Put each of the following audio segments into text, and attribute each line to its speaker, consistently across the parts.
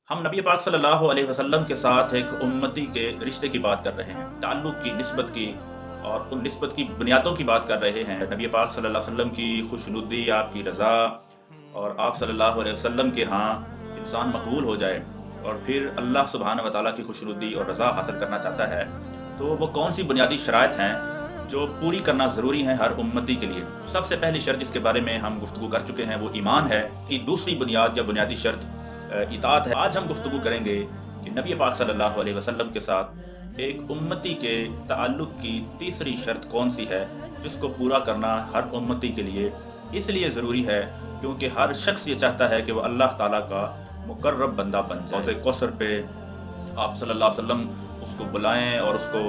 Speaker 1: हम नबी पाक सल्लल्लाहु अलैहि वसल्लम के साथ एक उम्मती के रिश्ते की बात कर रहे हैं, ताल्लुक़ की, निस्बत की और उन निस्बत की बुनियादों की बात कर रहे हैं। नबी पाक सल्लल्लाहु अलैहि वसल्लम की खुशनुदी, आपकी रज़ा और आप सल्लल्लाहु अलैहि वसल्लम के यहाँ इंसान मकबूल हो जाए और फिर अल्लाह सुब्हानहू व तआला की खुशनुदी और रज़ा हासिल करना चाहता है, तो वो कौन-सी बुनियादी शराइत हैं जो पूरी करना ज़रूरी है हर उम्मती के लिए। सबसे पहली शर्त जिसके बारे में हम गुफ्तगू कर चुके हैं वो ईमान है कि दूसरी बुनियाद या बुनियादी शर्त इताअत है। आज हम गुफ्तगू करेंगे कि नबी पाक सल्लल्लाहु अलैहि वसल्लम के साथ एक उम्मती के ताल्लुक़ की तीसरी शर्त कौन सी है जिसको पूरा करना हर उम्मती के लिए इसलिए ज़रूरी है क्योंकि हर शख्स ये चाहता है कि वो अल्लाह ताला का मुकर्रब बंदा बन जाए। हौज़ कौसर पे आप सल्लल्लाहु अलैहि वसल्लम उसको बुलाएं और उसको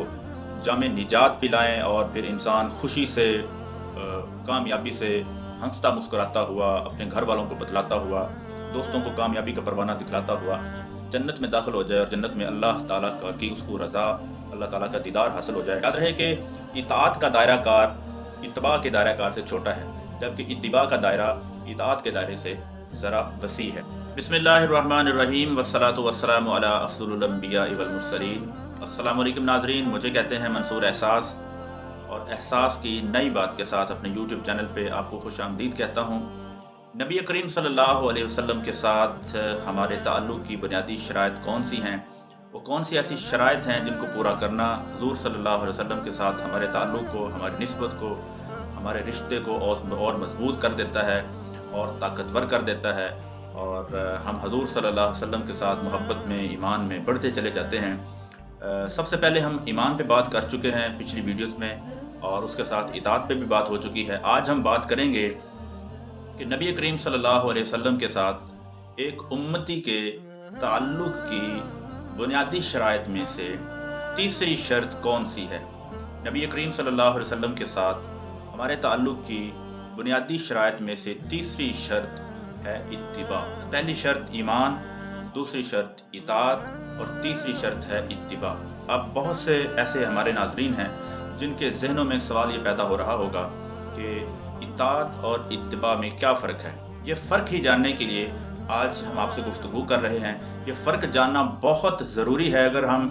Speaker 1: जामे निजात पिलाएं और फिर इंसान खुशी से कामयाबी से हंसता मुस्कुराता हुआ, अपने घर वालों को बतलाता हुआ, दोस्तों को कामयाबी का परवाना दिखलाता हुआ जन्नत में दाखिल हो जाए और जन्नत में अल्लाह ताला की उसको रज़ा, अल्लाह ताला का दीदार हासिल हो जाए। याद रहे कि इताअत का दायरा कार इत्तिबा के दायरा कार से छोटा है, जबकि इत्तिबा का दायरा इताअत के दायरे से ज़रा वसी है। बिस्मिल्लाहिर्रहमानिर्रहीम वस्सलातु वस्सलामु अला अफ़ज़लुल अंबिया वल मुरसलीन। अस्सलामु अलैकुम नाज़रीन, मुझे कहते हैं मंसूर एहसास और एहसास की नई बात के साथ अपने यूट्यूब चैनल पे आपको खुशामदीद कहता हूँ। नबी करीम सल्लल्लाहु अलैहि वसल्लम के साथ हमारे ताल्लुक़ की बुनियादी शराइत कौन सी हैं, वो कौन सी ऐसी शराइत हैं जिनको पूरा करना हुज़ूर सल्लल्लाहु अलैहि वसल्लम के साथ हमारे ताल्लुक़ को, हमारी निस्बत को, हमारे रिश्ते को और मजबूत कर देता है और ताकतवर कर देता है और हम हुज़ूर सल्लल्लाहु अलैहि वसल्लम के साथ मोहब्बत में, ईमान में बढ़ते चले जाते हैं। सबसे पहले हम ईमान पे बात कर चुके हैं पिछली वीडियोस में और उसके साथ इताअत पे भी बात हो चुकी है। आज हम बात करेंगे कि नबी करीम सल्लल्लाहु अलैहि वसल्लम के साथ एक उम्मती के ताल्लुक़ की बुनियादी शराइत में से तीसरी शर्त कौन सी है। नबी करीम सल्लल्लाहु अलैहि वसल्लम के साथ हमारे ताल्लुक़ की बुनियादी शराइत में से तीसरी शर्त है इत्तिबा। पहली शर्त ईमान, दूसरी शर्त इताअत और तीसरी शर्त है इत्तिबा। अब बहुत से ऐसे हमारे नाज़रीन हैं जिनके ज़हनों में सवाल ये पैदा हो रहा होगा कि इताअत और इत्तिबा में क्या फ़र्क है। ये फ़र्क ही जानने के लिए आज हम आपसे गुफ्तगू कर रहे हैं। ये फ़र्क जानना बहुत ज़रूरी है अगर हम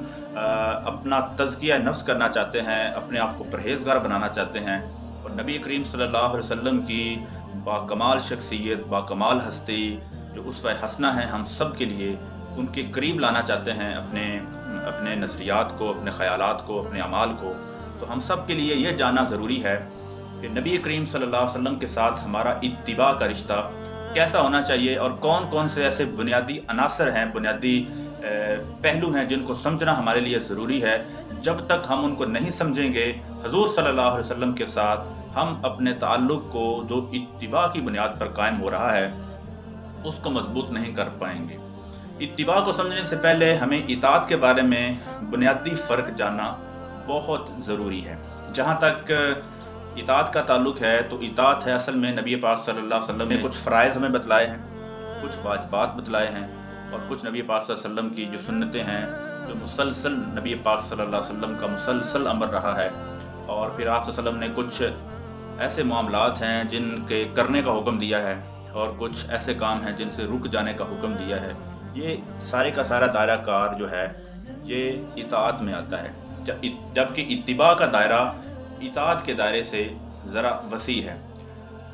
Speaker 1: अपना तज़किया नफ्स करना चाहते हैं, अपने आप को परहेज़गार बनाना चाहते हैं और नबी करीम सल्लल्लाहु अलैहि वसल्लम की बाकमाल शख्सियत, बाकमाल हस्ती जो उसवा हसना है हम सब के लिए, उनके करीब लाना चाहते हैं अपने नज़रियात को, अपने ख़यालात को, अपने अमाल को। तो हम सब के लिए ये जानना ज़रूरी है कि नबी करीम सल्लल्लाहु अलैहि वसल्लम के साथ हमारा इत्तिबा का रिश्ता कैसा होना चाहिए और कौन कौन से ऐसे बुनियादी अनासर हैं, बुनियादी पहलू हैं जिनको समझना हमारे लिए ज़रूरी है। जब तक हम उनको नहीं समझेंगे, हुज़ूर सल्लल्लाहु अलैहि वसल्लम के साथ हम अपने ताल्लुक़ को जो इत्तिबा की बुनियाद पर कायम हो रहा है उसको मजबूत नहीं कर पाएंगे। इत्तिबा को समझने से पहले हमें इताअत के बारे में बुनियादी फ़र्क जानना बहुत ज़रूरी है। जहाँ तक इताअत का ताल्लुक़ है तो इताअत है असल में नबी पाक सल्लल्लाहु अलैहि वसल्लम ने कुछ फ़राइज़ हमें बतलाए हैं, कुछ वाजिबात बतलाए हैं और कुछ नबी पाक सल्लल्लाहु अलैहि वसल्लम की जो सुन्नतें हैं, जो मुसलसल नबी पाक सल्लल्लाहु अलैहि वसल्लम का मुसलसल अमर रहा है और फिर आप सल्लल्लाहु अलैहि वसल्लम ने कुछ ऐसे मामलात हैं जिनके करने का हुक्म दिया है और कुछ ऐसे काम हैं जिनसे रुक जाने का हुक्म दिया है। ये सारे का सारा दायरा कार जो है ये इताअत में आता है, जबकि इत्तिबा का दायरा इताअत के दायरे से ज़रा वसी है।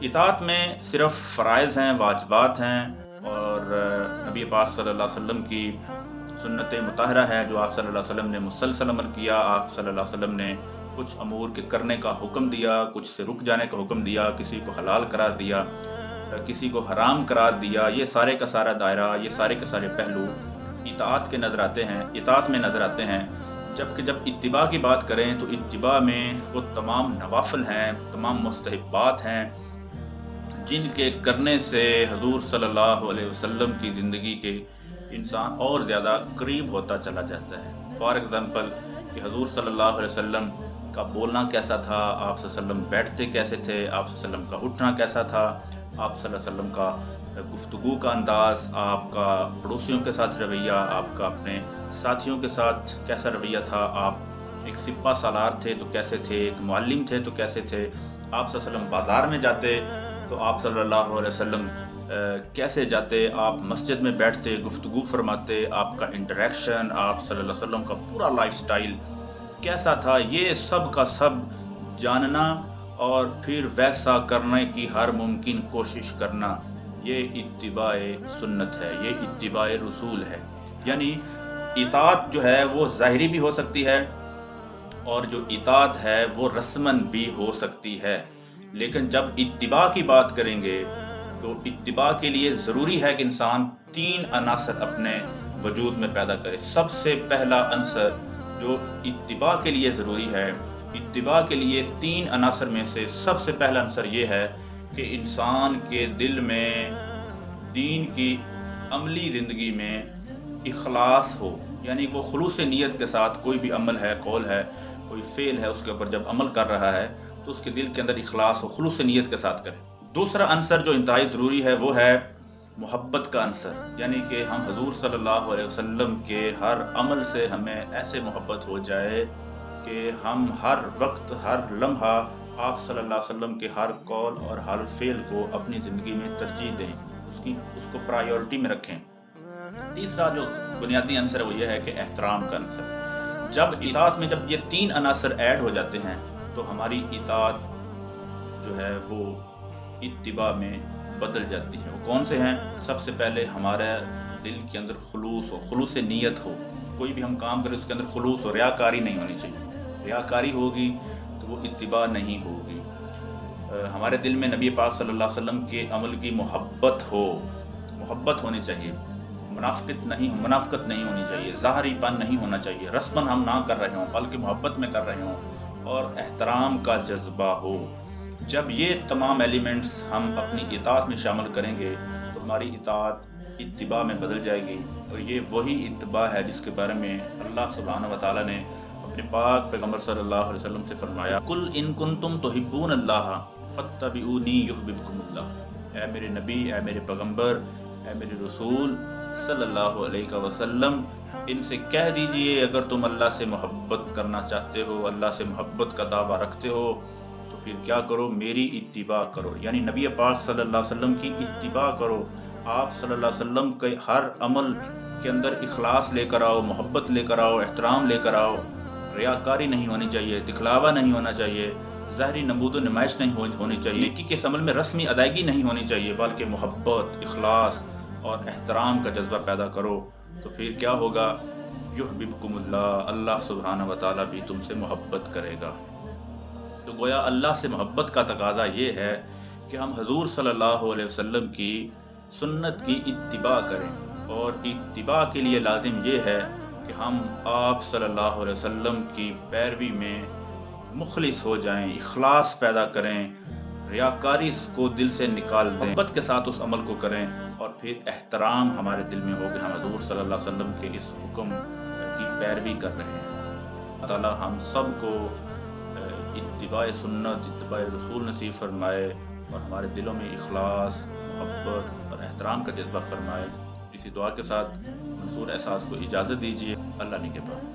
Speaker 1: इताअत में सिर्फ फ़राइज़ हैं, वाजिबात हैं और नबी पाक सल्लल्लाहु अलैहि वसल्लम की सुन्नत मुताहरा है जो आप सल्लल्लाहु अलैहि वसल्लम ने मुसलसल अमल किया। आप सल्लल्लाहु अलैहि वसल्लम ने कुछ अमूर के करने का हुक्म दिया, कुछ से रुक जाने का हुक्म दिया, किसी को हलाल करार दिया, किसी को हराम करार दिया। ये सारे का सारा दायरा, ये सारे के सारे पहलू इताअत के नज़र आते हैं, इताअत में नज़र आते हैं। जबकि जब इत्तिबा की बात करें तो इत्तिबा में वो तमाम नवाफिल हैं, तमाम मुस्तहब्बात हैं जिनके करने से हुज़ूर सल्लल्लाहु अलैहि वसल्लम की ज़िंदगी के इंसान और ज़्यादा करीब होता चला जाता है। फॉर एग्ज़ाम्पल कि हुज़ूर सल्लल्लाहु अलैहि वसल्लम का बोलना कैसा था, आप सल्लल्लाहु अलैहि वसल्लम बैठते कैसे थे, आप सल्लल्लाहु अलैहि वसल्लम का उठना कैसा था, आप सल्लल्लाहु अलैहि वसल्लम का गुफ्तगू का अंदाज़, आपका पड़ोसियों के साथ रवैया, आपका अपने साथियों के साथ कैसा रवैया था, आप एक सिपा सालार थे तो कैसे थे, एक मुअल्लिम थे तो कैसे थे, आप सल्लल्लाहु अलैहि वसल्लम बाज़ार में जाते तो आप सल्लल्लाहु अलैहि वसल्लम कैसे जाते, आप मस्जिद में बैठते, गुफ्तगू फरमाते, आपका इंटरेक्शन, आप सल्लल्लाहु अलैहि वसल्लम का पूरा लाइफस्टाइल कैसा था, ये सब का सब जानना और फिर वैसा करने की हर मुमकिन कोशिश करना, ये इत्तिबाए सुन्नत है, ये इत्तिबाए रसूल है। यानी इताअत जो है वो ज़ाहिरी भी हो सकती है और जो इताअत है वो रस्मन भी हो सकती है। लेकिन जब इत्तिबा की बात करेंगे तो इत्तिबा के लिए ज़रूरी है कि इंसान 3 अनासर अपने वजूद में पैदा करे। सबसे पहला अंसर जो इत्तिबा के लिए ज़रूरी है, इत्तिबा के लिए 3 अनासर में से सबसे पहला अंसर ये है कि इंसान के दिल में दीन की अमली ज़िंदगी में इखलास हो, यानी वो खुलूस नीयत के साथ कोई भी अमल है, कौल है, कोई फ़ेल है, उसके ऊपर जब अमल कर रहा है तो उसके दिल के अंदर इखलास हो, खुलूस नीयत के साथ करे। दूसरा अंसर जो इंतहाई ज़रूरी है वो है मोहब्बत का अंसर, यानी कि हम हजूर सल्लल्लाहु अलैहि वसल्लम के हर अमल से हमें ऐसे मोहब्बत हो जाए कि हम हर वक्त, हर लम्हा आप सल्लल्लाहु अलैहि वसल्लम के हर कौल और हर फ़ेल को अपनी ज़िंदगी में तरजीह दें, उसको प्रायोरिटी में रखें। तीसरा जो बुनियादी अंसर है वो ये है कि एहतराम का अंसर। जब इताअत में जब ये 3 अनासर ऐड हो जाते हैं तो हमारी इताअत जो है वो इत्तिबा में बदल जाती है। वो कौन से हैं? सबसे पहले हमारे दिल के अंदर खुलूस हो, खुलूस नीयत हो, कोई भी हम काम करें उसके अंदर खुलूस हो, रियाकारी नहीं होनी चाहिए। रियाकारी होगी तो वो इत्तिबा नहीं होगी। हमारे दिल में नबी पाक सल्लल्लाहु अलैहि वसल्लम के अमल की मोहब्बत हो, मोहब्बत होनी चाहिए, मुनाफिकत नहीं होनी चाहिए, ज़ाहरीपन नहीं होना चाहिए, रस्मन हम ना कर रहे हों बल्कि मोहब्बत में कर रहे हों, और एहतराम का जज्बा हो। जब ये तमाम एलिमेंट्स हम अपनी इताअत में शामिल करेंगे तो हमारी इताअत इत्तिबा में बदल जाएगी। और ये वही इत्तिबा है जिसके बारे में अल्लाह सुब्हानहू व तआला ने अपने पाक पैगम्बर सल्लल्लाहु अलैहि वसल्लम से फरमाया, कुल इन कुंतुम तुहिब्बून अल्लाह फत्तबिऊनी युहब्बुकुमुल्लाह। ऐ मेरे नबी, ऐ मेरे पैगम्बर, ऐ मेरे रसूल सल्लल्लाहु अलैहि वसल्लम, इनसे कह दीजिए अगर तुम अल्लाह से मोहब्बत करना चाहते हो, अल्लाह से मोहब्बत का दावा रखते हो तो फिर क्या करो, मेरी इत्तिबा करो, यानी नबी पाक सल्लल्लाहु अलैहि वसल्लम की इत्तिबा करो। आप सल्लल्लाहु अलैहि वसल्लम के हर अमल के अंदर इखलास लेकर आओ, मोहब्बत लेकर आओ, एहतराम लेकर आओ, रियाकारी नहीं होनी चाहिए, दिखलावा नहीं होना चाहिए, ज़ाहरी नमूद नुमाइश नहीं होनी चाहिए, नेकी के अमल में रस्मी अदायगी नहीं होनी चाहिए, बल्कि मोहब्बत, इखलास और एहतराम का जज्बा पैदा करो। तो फिर क्या होगा, युहब्बुकुमुल्लाह, अल्लाह सुब्हानहू व तआला भी तुमसे मोहब्बत करेगा। तो गोया अल्लाह से मोहब्बत का तकाज़ा ये है कि हम हजूर सल्लल्लाहु अलैहि वसल्लम की सुन्नत की इत्तिबा करें, और इत्तिबा के लिए लाजिम ये है कि हम आप सल्लल्लाहु अलैहि वसल्लम की पैरवी में मुखलिस हो जाएं, इखलास पैदा करें, रियाकारी को दिल से निकाल दें, मोहब्बत के साथ उस अमल को करें, और फिर एहतराम हमारे दिल में हो कि हम हजूर सल्लल्लाहु अलैहि वसल्लम के इस हुक्म की पैरवी कर रहे हैं। अल्लाह ताला हम सब को इत्तिबाए सुन्नत, इत्तिबाए रसूल नसीब फरमाए और हमारे दिलों में इखलास, मोहब्बत और एहतराम का जज्बा फरमाए। इसी दुआ के साथ मंसूर एहसास को इजाज़त दीजिए। अल्लाह निगहबान।